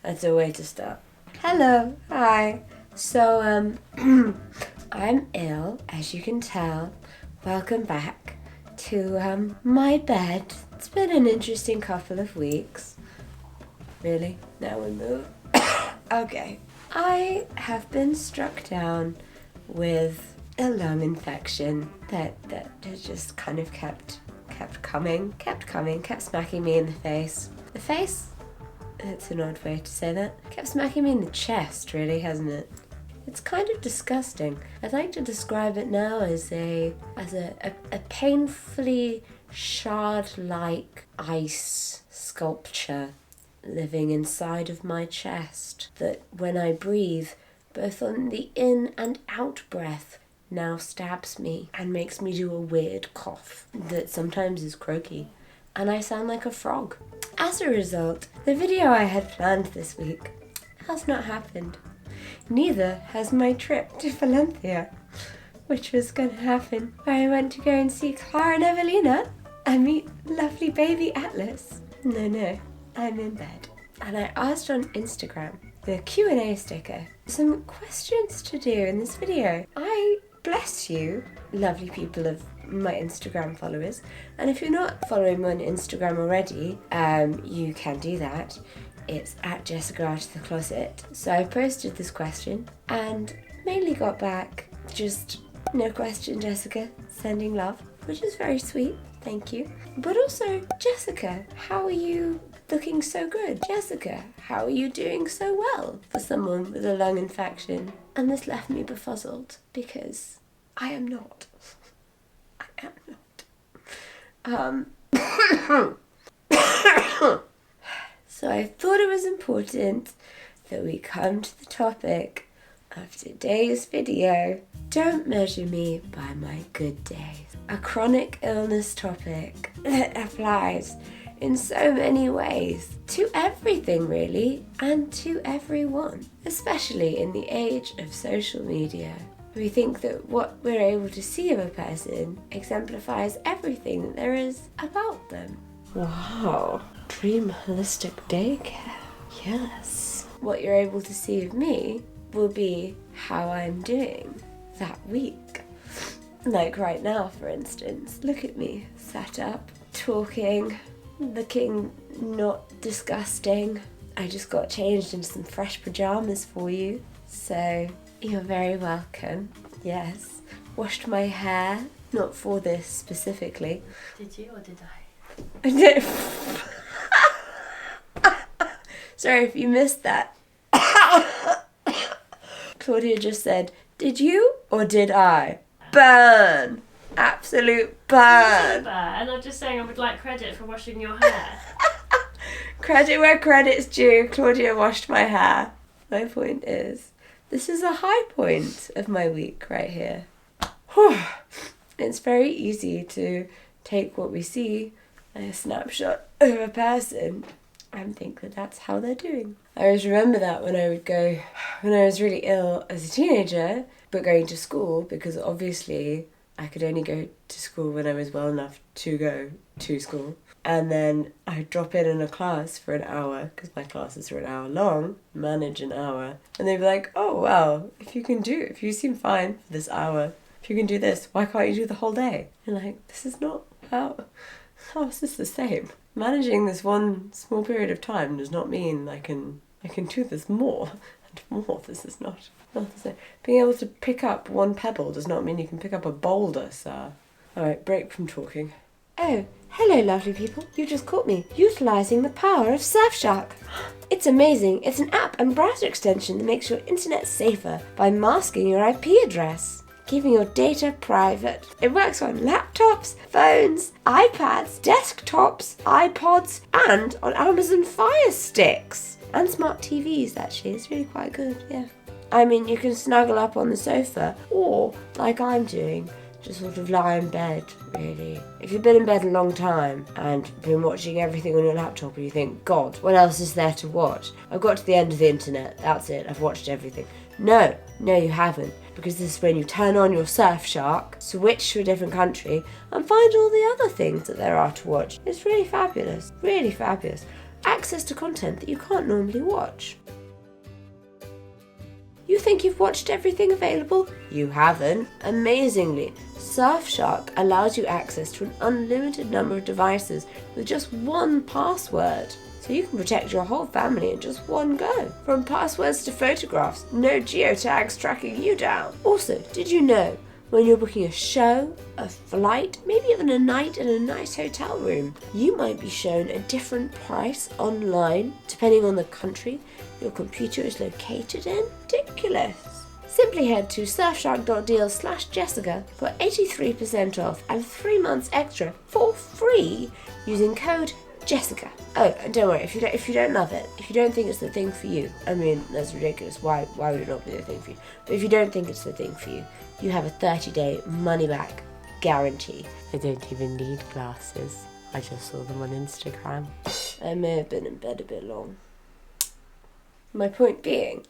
That's a way to start. Hello, hi. So, I'm ill, as you can tell. Welcome back to, my bed. It's been an interesting couple of weeks. Really? Now we move. Okay. I have been struck down with a lung infection that has just kind of kept coming, kept smacking me in the face. The face? It's an odd way to say that. Kept smacking me in the chest, really, hasn't it? It's kind of disgusting. I'd like to describe it now as a painfully shard-like ice sculpture living inside of my chest that when I breathe, both on the in and out breath, now stabs me and makes me do a weird cough that sometimes is croaky, and I sound like a frog. As a result, the video I had planned this week has not happened. Neither has my trip to Valencia, which was going to happen, where I went to go and see Clara and Evelina and meet lovely baby Atlas. No, I'm in bed. And I asked on Instagram, the Q&A sticker, some questions to do in this video. I bless you, lovely people of my Instagram followers. And if you're not following me on Instagram already, you can do that. It's at Jessica Out of the Closet. So I posted this question and mainly got back just no question, Jessica, sending love, which is very sweet. Thank you. But also, Jessica, how are you looking so good? Jessica, how are you doing so well for someone with a lung infection? And this left me befuddled because I am not. I am not. So I thought it was important that we come to the topic of today's video. Don't measure me by my good days. A chronic illness topic that applies in so many ways to everything really, and to everyone, especially in the age of social media. We think that what we're able to see of a person exemplifies everything that there is about them. Wow, dream holistic daycare. Yes. What you're able to see of me will be how I'm doing that week. Like right now, for instance, look at me, sat up, talking, looking not disgusting. I just got changed into some fresh pajamas for you, so you're very welcome. Yes, washed my hair, not for this specifically. Did you or did I? I did. Sorry if you missed that. Claudia just said, did you or did I? Burn! Absolute burn! And I'm just saying I would like credit for washing your hair. Credit where credit's due. Claudia washed my hair. My point is, this is a high point of my week right here. Whew. It's very easy to take what we see, a snapshot of a person, and think that that's how they're doing. I always remember that when I was really ill as a teenager, but going to school, because obviously I could only go to school when I was well enough to go to school. And then I'd drop in a class for an hour, because my classes are an hour long, manage an hour. And they'd be like, oh, well, if you seem fine for this hour, if you can do this, why can't you do the whole day? And like, this is not how is this the same? Managing this one small period of time does not mean I can do this more and more. This is not the same. Being able to pick up one pebble does not mean you can pick up a boulder, sir. Alright, break from talking. Oh, hello lovely people. You just caught me utilising the power of Surfshark. It's amazing. It's an app and browser extension that makes your internet safer by masking your IP address, keeping your data private. It works on laptops, phones, iPads, desktops, iPods, and on Amazon Fire Sticks. And smart TVs, actually. It's really quite good, yeah. I mean, you can snuggle up on the sofa, or, like I'm doing, just sort of lie in bed, really. If you've been in bed a long time and been watching everything on your laptop and you think, God, what else is there to watch? I've got to the end of the internet, that's it, I've watched everything. No, you haven't. Because this is when you turn on your Surfshark, switch to a different country, and find all the other things that there are to watch. It's really fabulous, really fabulous. access to content that you can't normally watch. You think you've watched everything available? You haven't. Amazingly, Surfshark allows you access to an unlimited number of devices with just one password. So you can protect your whole family in just one go. From passwords to photographs, no geotags tracking you down. Also, did you know when you're booking a show, a flight, maybe even a night in a nice hotel room, you might be shown a different price online depending on the country your computer is located in? Ridiculous. Simply head to surfshark.deal/Jessica for 83% off and 3 months extra for free using code Jessica. Oh, and don't worry, if you don't love it, if you don't think it's the thing for you, I mean, that's ridiculous, why would it not be the thing for you? But if you don't think it's the thing for you, you have a 30-day money-back guarantee. I don't even need glasses. I just saw them on Instagram. I may have been in bed a bit long. My point being,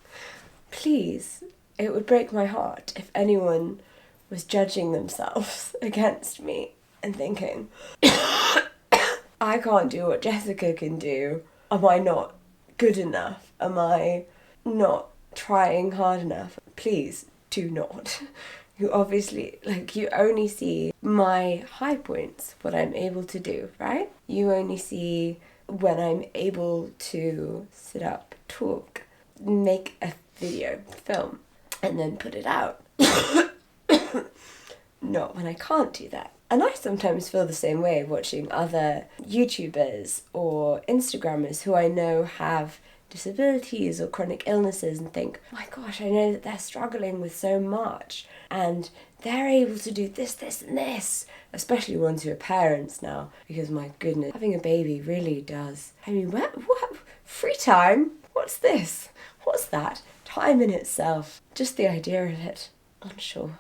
please, it would break my heart if anyone was judging themselves against me and thinking, I can't do what Jessica can do. Am I not good enough? Am I not trying hard enough? Please do not. You obviously, you only see my high points, what I'm able to do, right? You only see when I'm able to sit up, talk, make a video, film, and then put it out. Not when I can't do that. And I sometimes feel the same way watching other YouTubers or Instagrammers who I know have disabilities or chronic illnesses and think, oh my gosh, I know that they're struggling with so much and they're able to do this, this and this, especially ones who are parents now, because my goodness, having a baby really does. I mean, what? Free time? What's this? What's that? Time in itself. Just the idea of it. Unsure.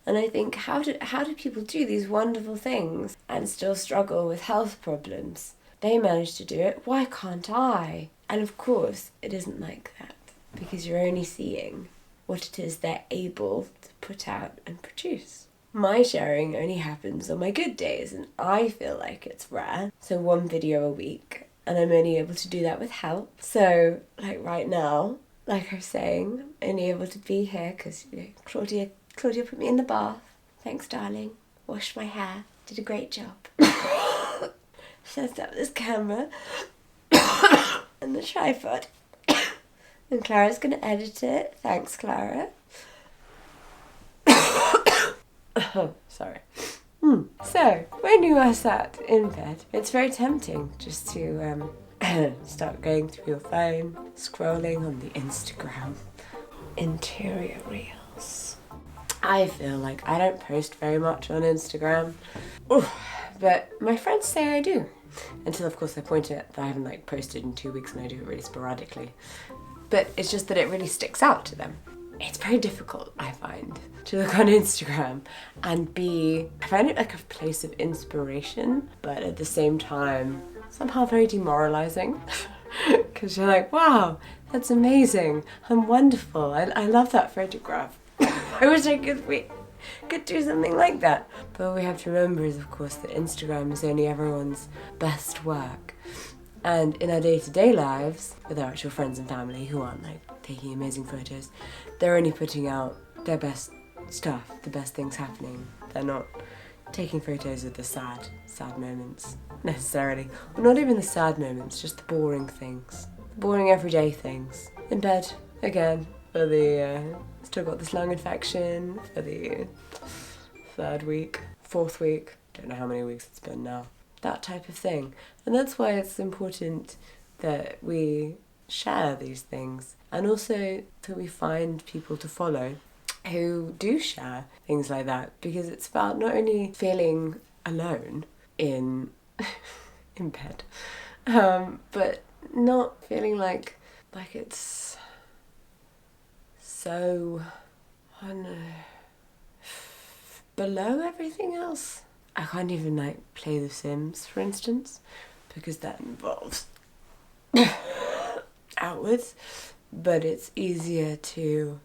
And I think, how do people do these wonderful things and still struggle with health problems? They manage to do it. Why can't I? And of course, it isn't like that, because you're only seeing what it is they're able to put out and produce. My sharing only happens on my good days, and I feel like it's rare. So 1 video a week, and I'm only able to do that with help. So, right now, like I was saying, I'm only able to be here because, Claudia put me in the bath. Thanks, darling. Washed my hair. Did a great job. Set up this camera and the tripod. And Clara's going to edit it. Thanks, Clara. Oh, sorry. So, when you are sat in bed, it's very tempting just to start going through your phone, scrolling on the Instagram. Interior reels. I feel like I don't post very much on Instagram. But my friends say I do. Until, of course, I point out that I haven't posted in 2 weeks and I do it really sporadically. But it's just that it really sticks out to them. It's very difficult, I find, to look on Instagram and I find it like a place of inspiration, but at the same time, somehow very demoralizing. Because you're like, wow, that's amazing. I'm wonderful. I love that photograph. I wish I could do something like that. But what we have to remember is, of course, that Instagram is only everyone's best work. And in our day-to-day lives, with our actual friends and family who aren't taking amazing photos, they're only putting out their best stuff, the best things happening. They're not taking photos of the sad moments, necessarily. Or not even the sad moments, just the boring things. The boring everyday things. In bed, again, for the, still got this lung infection, for the 3rd week, 4th week, don't know how many weeks it's been now. That type of thing. And that's why it's important that we share these things, and also that we find people to follow who do share things like that, because it's about not only feeling alone in bed, but not feeling like it's so, I don't know, below everything else. I can't even play The Sims, for instance, because that involves outwards, but it's easier to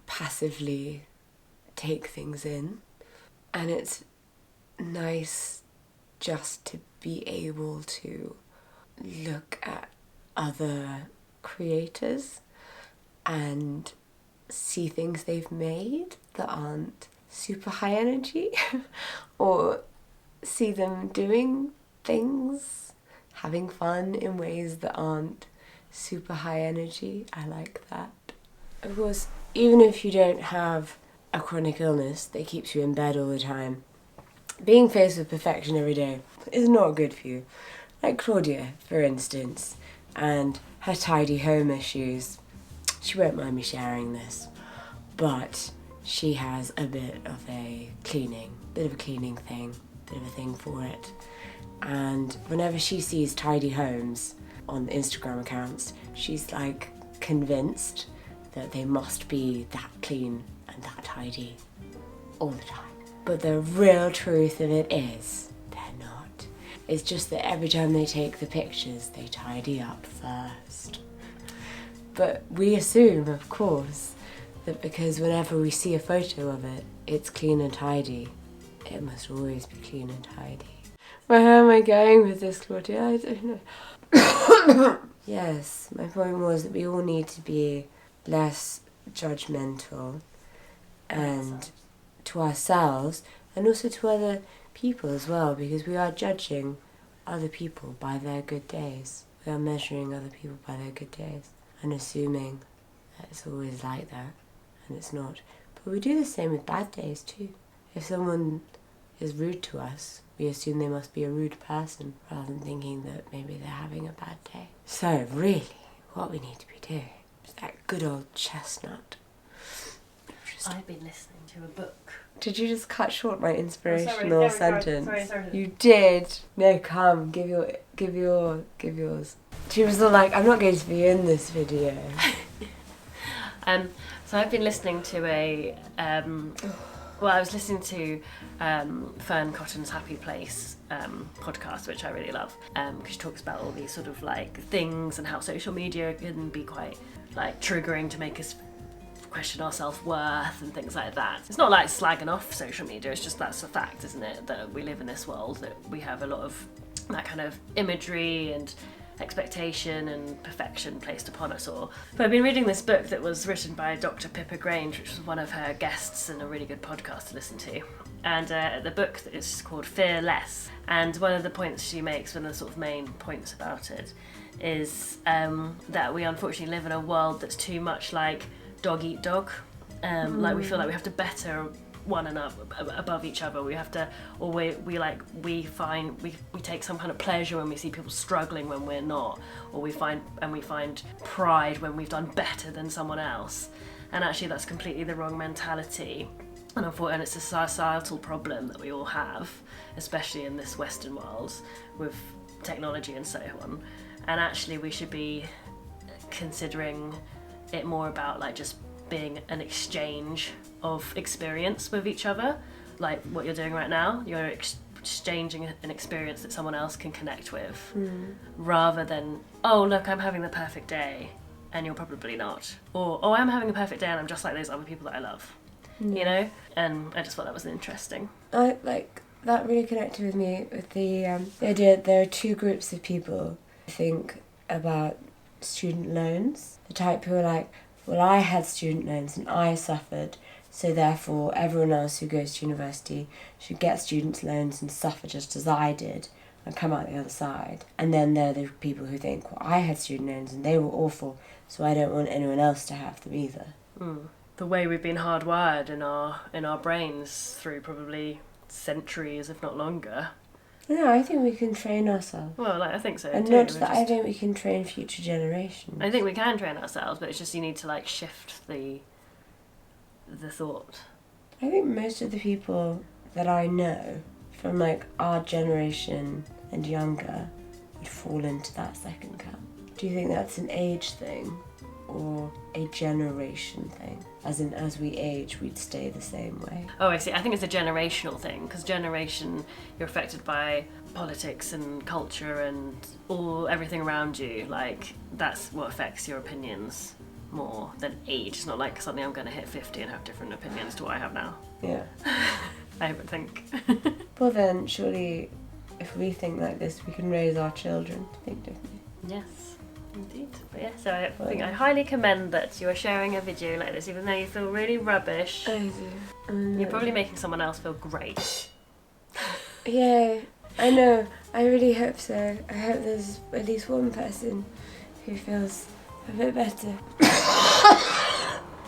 passively take things in, and it's nice just to be able to look at other creators and see things they've made that aren't super high energy or see them doing things, having fun in ways that aren't super high energy. I like that. Of course, even if you don't have a chronic illness that keeps you in bed all the time, being faced with perfection every day is not good for you. Like Claudia, for instance, and her tidy home issues. She won't mind me sharing this, but she has a bit of a cleaning thing, bit of a thing for it. And whenever she sees tidy homes on Instagram accounts, she's like convinced that they must be that clean and that tidy all the time. But the real truth of it is, they're not. It's just that every time they take the pictures, they tidy up first. But we assume, of course, that because whenever we see a photo of it, it's clean and tidy, it must always be clean and tidy. Where am I going with this, Claudia? I don't know. Yes, my point was that we all need to be less judgmental and to ourselves and also to other people as well, because we are judging other people by their good days. We are measuring other people by their good days and assuming that it's always like that, and it's not. But we do the same with bad days too. If someone is rude to us, we assume they must be a rude person rather than thinking that maybe they're having a bad day. So really, what we need to be doing is that good old chestnut. I've been listening to a book. Did you just cut short my inspirational sentence? Sorry. You did. No, come, give yours. She was all like, I'm not going to be in this video. So I've been listening to I was listening to Fern Cotton's Happy Place podcast, which I really love, because she talks about all these sort of like things and how social media can be quite like triggering to make us question our self-worth and things like that. It's not like slagging off social media, it's just that's a fact, isn't it, that we live in this world, that we have a lot of that kind of imagery and expectation and perfection placed upon us all. But I've been reading this book that was written by Dr. Pippa Grange, which was one of her guests and a really good podcast to listen to. And the book is called Fear Less. And one of the points she makes, one of the sort of main points about it, is that we unfortunately live in a world that's too much like dog eat dog. Like we feel like we have to better one another above each other. We have to, or we take some kind of pleasure when we see people struggling when we're not, or we find pride when we've done better than someone else. And actually that's completely the wrong mentality. And it's a societal problem that we all have, especially in this Western world with technology and so on. And actually we should be considering it more about like just being an exchange of experience with each other, like what you're doing right now. You're exchanging an experience that someone else can connect with, rather than, oh look, I'm having the perfect day and you're probably not, or oh, I'm having a perfect day and I'm just like those other people that I love, you know. And I just thought that was interesting. I like that really connected with me with the idea that there are two groups of people who think about student loans. The type who are like, well, I had student loans and I suffered, so therefore everyone else who goes to university should get student loans and suffer just as I did and come out the other side. And then there are the people who think, well, I had student loans and they were awful, so I don't want anyone else to have them either. The way we've been hardwired in our brains through probably centuries, if not longer. No, I think we can train ourselves. Well, I think so. And too. not just that, I think we can train future generations. I think we can train ourselves, but it's just you need to like shift the thought. I think most of the people that I know from like our generation and younger would fall into that second camp. Do you think that's an age thing or a generation thing? As in, as we age, we'd stay the same way. Oh, I see. I think it's a generational thing, because generation, you're affected by politics and culture and everything around you. Like, that's what affects your opinions more than age. It's not like suddenly I'm going to hit 50 and have different opinions to what I have now. Yeah. I would think. Well then, surely if we think like this, we can raise our children to think differently. Yes, indeed. But yeah, so I think I highly commend that you are sharing a video like this, even though you feel really rubbish. I do. You're probably making someone else feel great. Yeah, I know. I really hope so. I hope there's at least one person who feels a bit better.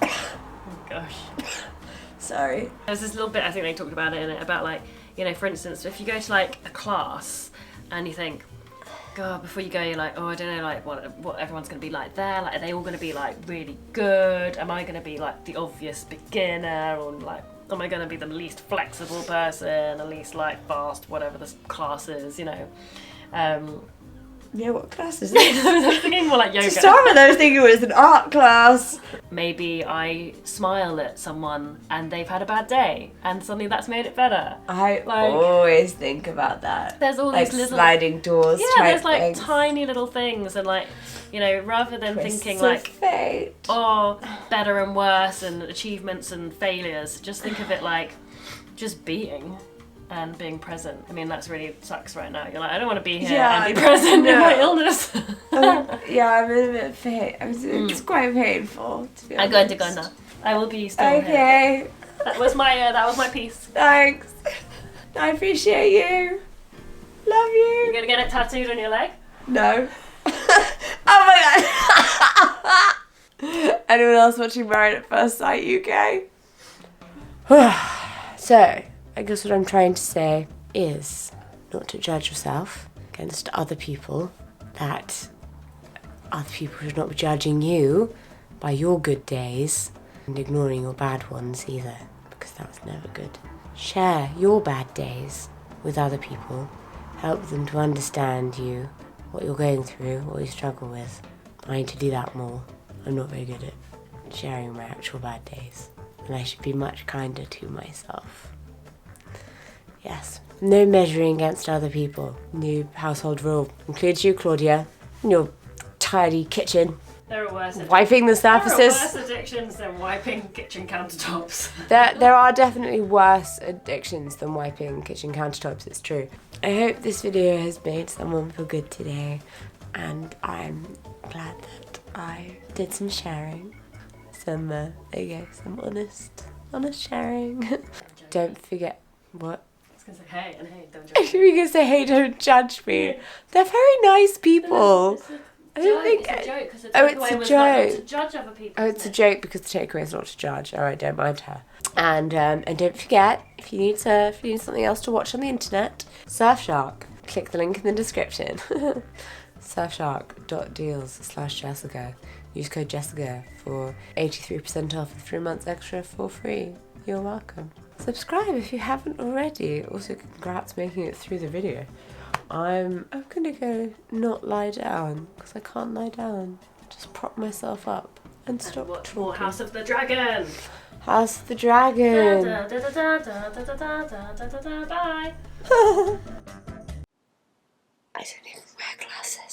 Oh gosh. Sorry. There's this little bit, I think they talked about it in it, about like, you know, for instance, if you go to like a class and you think, God, before you go, you're like, oh, I don't know, like what everyone's going to be like there. Like, are they all going to be like really good? Am I going to be like the obvious beginner, or like, am I going to be the least flexible person, the least like fast, whatever the class is, you know? Yeah, what class is this? I was thinking more like yoga. To start with, I was thinking it was an art class. Maybe I smile at someone and they've had a bad day, and suddenly that's made it better. I Like- always think about that. There's all Like these little sliding doors. yeah, there's like things. tiny little things, and like, you know, rather than Twists thinking of like, fate. oh, better and worse and achievements and failures, just think of it like just being and being present. I mean, that's really sucks right now. You're like, I don't want to be here and be present in my illness. Yeah, I'm in a bit of pain. It's quite painful, to be honest. I'm going to go now. I will be still here. Okay, That was my piece. thanks. I appreciate you. Love You're you. gonna get it tattooed on your leg? No. Oh my god. Anyone else watching Married at First Sight UK? So, I guess what I'm trying to say is not to judge yourself against other people, that other people should not be judging you by your good days and ignoring your bad ones either, because that's never good. Share your bad days with other people, help them to understand you, what you're going through, what you struggle with. I need to do that more. I'm not very good at sharing my actual bad days, and I should be much kinder to myself. Yes, no measuring against other people. New household rule includes you, Claudia, in your tidy kitchen, There are worse wiping the There are surfaces. worse addictions than wiping kitchen countertops. There are definitely worse addictions than wiping kitchen countertops, it's true. I hope this video has made someone feel good today, and I'm glad that I did some sharing. Some, there you go, some honest sharing. Don't forget, what? I was gonna say, hey, and hey, don't I judge think we can say, hey, don't judge me. They're very nice people. I don't think. It's a joke, because the Oh, it's takeaway a was not joke. to judge other people. Oh, it's a joke because the takeaway is not to judge. All right, don't mind her. And don't forget, if you need something else to watch on the internet, Surfshark. Click the link in the description. Surfshark.deals/Jessica. Use code Jessica for 83% off and 3 months extra for free. You're welcome. Subscribe if you haven't already. Also, congrats making it through the video. I'm gonna go not lie down because I can't lie down. Just prop myself up and stop Watch talking. more House of the Dragon. House of the Dragon. Bye. I don't even wear glasses.